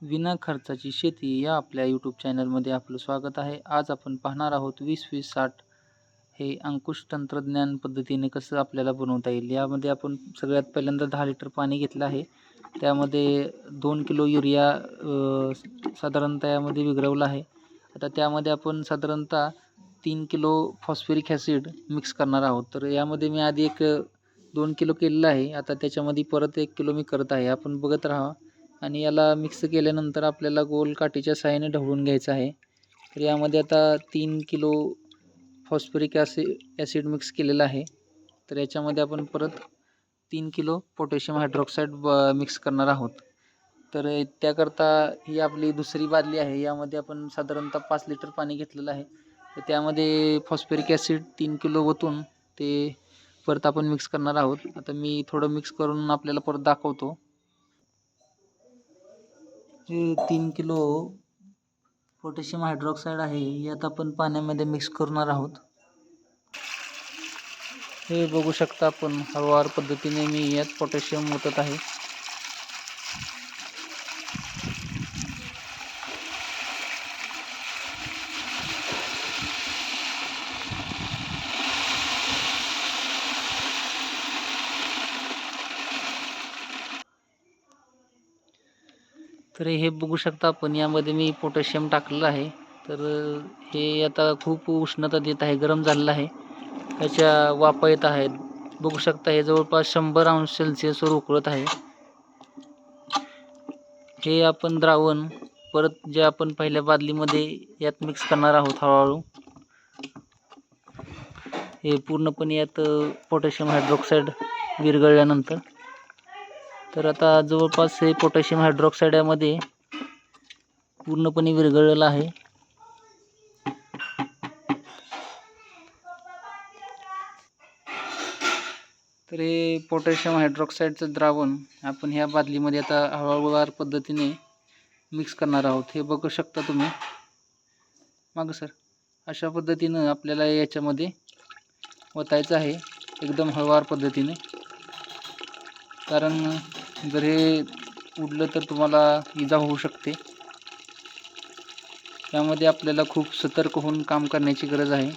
विना खर्चाची शेती या आपल्या यूट्यूब चॅनलमध्ये आपलं स्वागत आहे. आज आपण पाहणार आहोत 20-20-60 हे अंकुश तंत्रज्ञान पद्धतीने कसं आपल्याला बनवता येईल. यामध्ये आपण सगळ्यात पहिल्यांदा 10 लिटर पाणी घेतलं आहे. त्यामध्ये 2 किलो युरिया साधारणतः यामध्ये विघळवला आहे. आता त्यामध्ये आपण साधारणतः 3 किलो फॉस्फरिक ॲसिड मिक्स करणार आहोत. तर यामध्ये मी आधी 2 किलो केलेलं आहे. आता त्याच्यामध्ये परत 1 किलो मी करत आहे. आपण बघत राहा. आणि याला मिक्स केल्यानंतर आपल्याला गोल काठीच्या सहाय्याने ढवळून घ्यायचं आहे. तर यामध्ये आता 3 किलो फॉस्फरिक ॲसिड मिक्स केलेलं आहे. तर याच्यामध्ये आपण परत 3 किलो पोटॅशियम हायड्रॉक्साईड मिक्स करणार आहोत. तर त्याकरता ही आपली दुसरी बादली आहे. यामध्ये आपण साधारणतः 5 लिटर पाणी घेतलेलं आहे. तर त्यामध्ये फॉस्फरिक ॲसिड 3 किलो ओतून ते परत आपण मिक्स करणार आहोत. आता मी थोडं मिक्स करून आपल्याला परत दाखवतो. हे 3 किलो पोटॅशियम हायड्रॉक्साईड आहे, यात आपण पाण्यामध्ये मिक्स करणार आहोत. हे बघू शकता आपण हळूवार पद्धतीने मी यात पोटॅशियम ओतत आहे. तर हे बघू शकता आपण यामध्ये मी पोटॅशियम टाकलेलं आहे. तर हे आता खूप उष्णता देत आहे, गरम झालेलं आहे. त्याच्या वाफा येत आहेत. बघू शकता हे जवळपास 100 अंश सेल्सिअसवर उकळत आहे. हे आपण द्रावण परत जे आपण पहिल्या बादलीमध्ये यात मिक्स करणार आहोत हळूहळू. हे पूर्णपणे यात पोटॅशियम हायड्रॉक्साईड विरघळल्यानंतर तर आता जवळपास हे पोटॅशियम हायड्रॉक्साईड यामध्ये पूर्णपणे विरघळलेलं आहे. तर हे पोटॅशियम हायड्रॉक्साईडचं द्रावण आपण ह्या बादलीमध्ये आता हळूवार पद्धतीने मिक्स करणार आहोत. हे बघू शकता तुम्ही मागं सर. अशा पद्धतीनं आपल्याला याच्यामध्ये ओतायचं आहे एकदम हळूवार पद्धतीने. कारण जर हे उडलं तर तुम्हाला इजा होऊ शकते. त्यामध्ये आपल्याला खूप सतर्क होऊन काम करण्याची गरज आहे.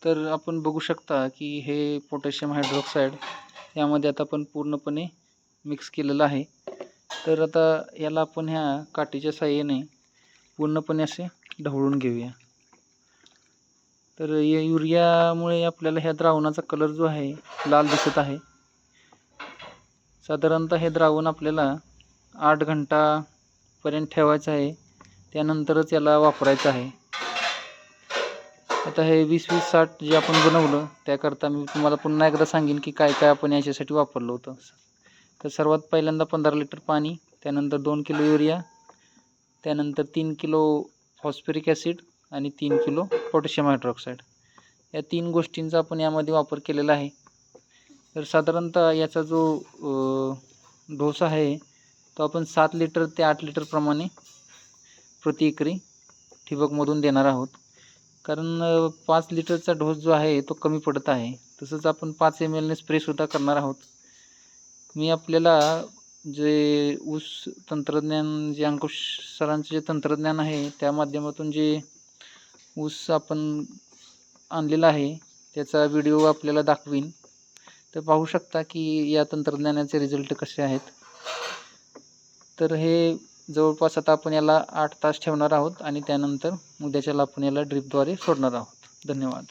तर आपण बघू शकता की हे पोटॅशियम हायड्रॉक्साईड यामध्ये आता आपण पूर्णपणे मिक्स केलेलं आहे. तर आता याला आपण ह्या काठीच्या साहाय्याने पूर्णपणे असे ढवळून घेऊया. तर या युरियामुळे आपल्याला ह्या द्रावणाचा कलर जो आहे लाल दिसत आहे. साधारणतः हे द्रावण आपल्याला 8 घंटापर्यंत ठेवायचं आहे. त्यानंतरच याला वापरायचं आहे. आता हे 20-20-60 जे आपण बनवलं त्याकरता मी तुम्हाला पुन्हा एकदा सांगेन की काय काय आपण याच्यासाठी वापरलं होतं. तर सर्वात पहिल्यांदा 15 लिटर पाणी, त्यानंतर 2 किलो युरिया, त्यानंतर 3 किलो फॉस्फरिक ॲसिड आणि 3 किलो पोटॅशियम हायड्रॉक्साईड या 3 गोष्टींचा आपण यामध्ये वापर केलेला आहे. तर साधारणतः याचा जो डोस आहे तो आपण 7 लिटर ते 8 लिटर प्रमाणे प्रति एकरी ठिबकमधून देणार आहोत. कारण 5 लिटरचा डोस जो आहे तो कमी पडत आहे. तसंच आपण 5 ml ने स्प्रेसुद्धा करणार आहोत. मी आपल्याला जे ऊस तंत्रज्ञान जे अंकुश सरांचे जे तंत्रज्ञान आहे त्या माध्यमातून जे ऊस आपण आणलेला आहे त्याचा व्हिडिओ आपल्याला दाखवीन. तर पाहू शकता की या तंत्रज्ञानाचे रिझल्ट कसे आहेत. तर हे जवळपास आता आपण याला 8 तास ठेवणार आहोत आणि त्यानंतर उद्याच्याला आपण याला ड्रिपद्वारे सोडणार आहोत. धन्यवाद.